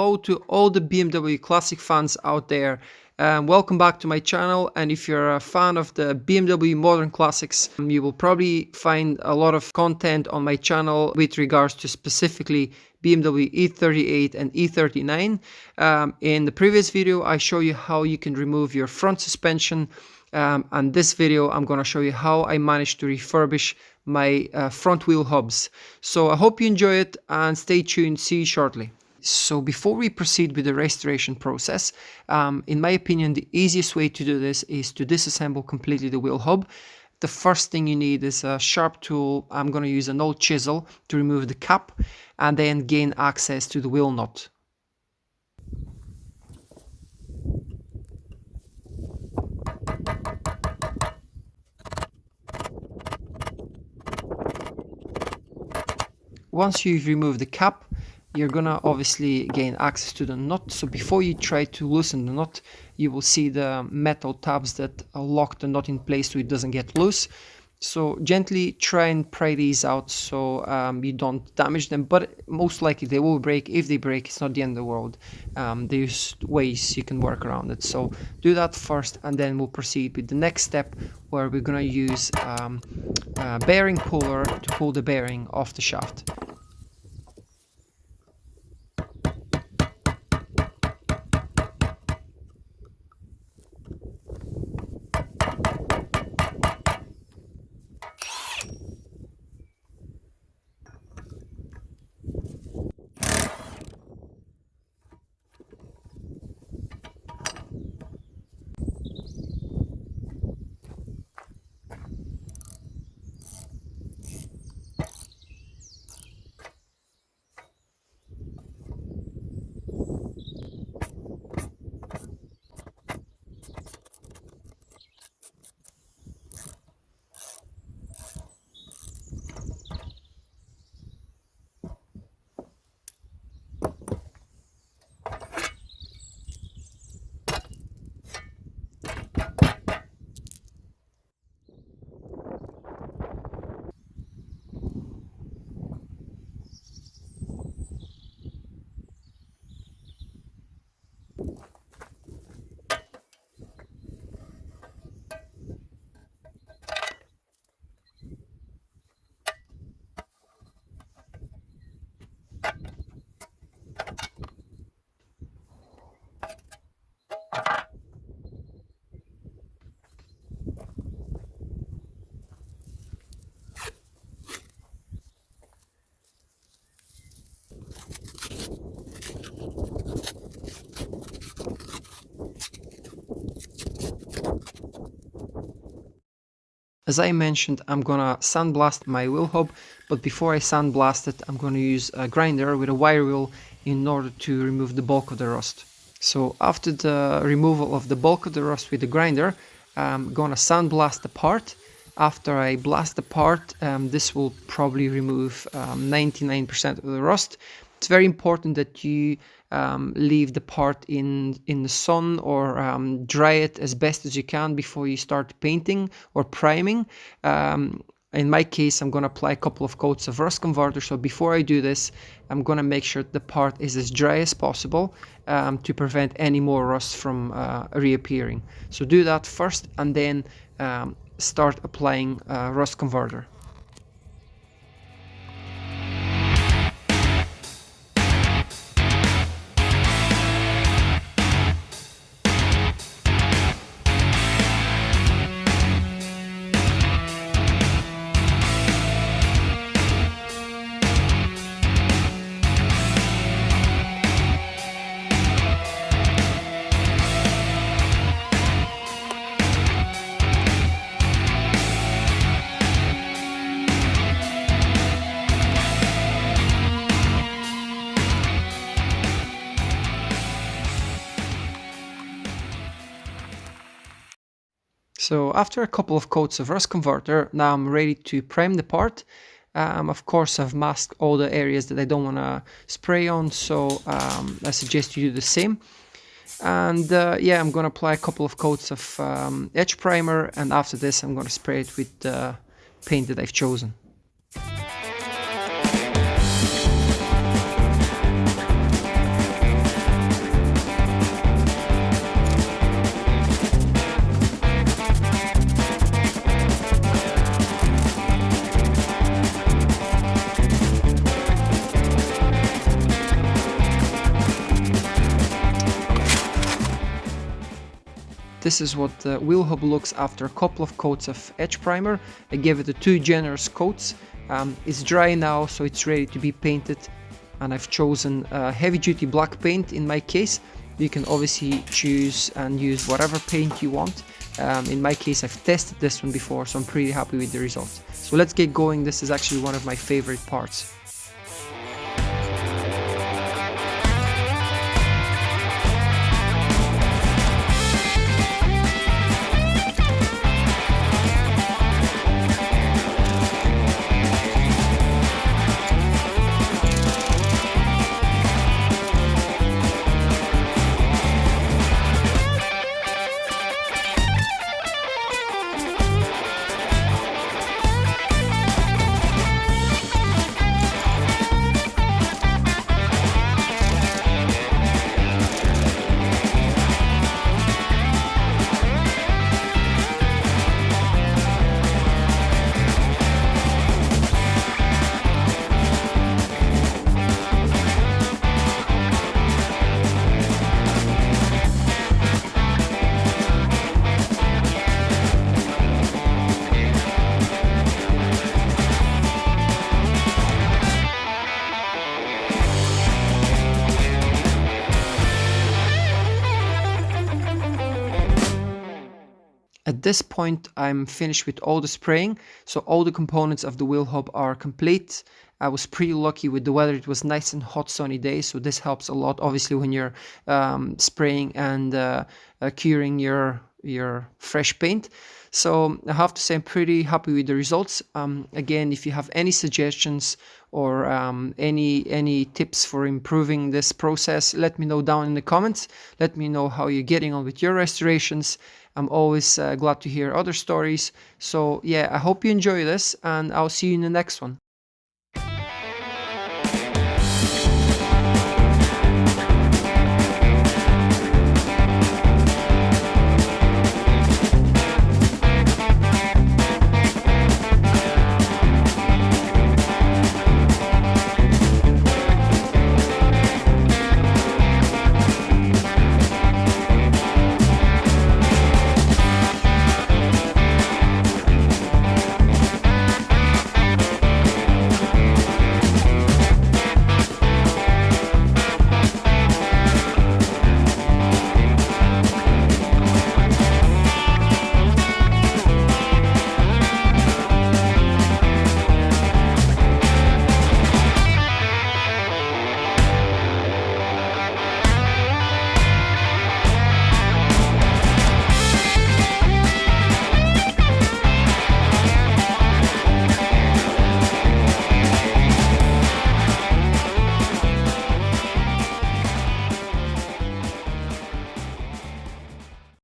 hello to all the BMW classic fans out there. Welcome back to my channel, and if you're a fan of the BMW modern classics, you will probably find a lot of content on my channel with regards to specifically BMW E38 and E39. In the previous video I show you how you can remove your front suspension, and this video I'm going to show you how I managed to refurbish my front wheel hubs. So I hope you enjoy it and stay tuned. See you shortly. So before we proceed with the restoration process, in my opinion, the easiest way to do this is to disassemble completely the wheel hub. The first thing you need is a sharp tool. I'm going to use an old chisel to remove the cap and then gain access to the wheel nut. Once you've removed the cap, you're gonna obviously gain access to the nut. So before you try to loosen the nut, you will see the metal tabs that lock the nut in place so it doesn't get loose. So gently try and pry these out so you don't damage them, but most likely they will break. If they break, it's not the end of the world. There's ways you can work around it. So do that first, and then we'll proceed with the next step, where we're gonna use a bearing puller to pull the bearing off the shaft. As I mentioned, I'm gonna sandblast my wheel hub, but before I sandblast it, I'm gonna use a grinder with a wire wheel in order to remove the bulk of the rust. So after the removal of the bulk of the rust with the grinder, I'm gonna sandblast the part. After I blast the part, this will probably remove 99% of the rust. It's very important that you leave the part in the sun, or dry it as best as you can before you start painting or priming. In my case, I'm going to apply a couple of coats of rust converter. So before I do this, I'm going to make sure the part is as dry as possible to prevent any more rust from reappearing. So do that first, and then start applying rust converter. So after a couple of coats of rust converter, now I'm ready to prime the part. Of course, I've masked all the areas that I don't want to spray on, so I suggest you do the same. And yeah, I'm going to apply a couple of coats of edge primer, and after this I'm going to spray it with the paint that I've chosen. This is what the wheel hub looks after a couple of coats of edge primer. I gave it a 2 generous coats. It's dry now, so it's ready to be painted, and I've chosen heavy duty black paint in my case. You can obviously choose and use whatever paint you want. In my case, I've tested this one before, so I'm pretty happy with the results. So let's get going. This is actually one of my favorite parts. At this point, I'm finished with all the spraying, so all the components of the wheel hub are complete. I was pretty lucky with the weather. It was nice and hot sunny day, so this helps a lot, obviously, when you're spraying and curing your fresh paint. So I have to say I'm pretty happy with the results. Again, if you have any suggestions or any tips for improving this process, let me know down in the comments. Let me know how you're getting on with your restorations. I'm always glad to hear other stories. So yeah, I hope you enjoy this, and I'll see you in the next one.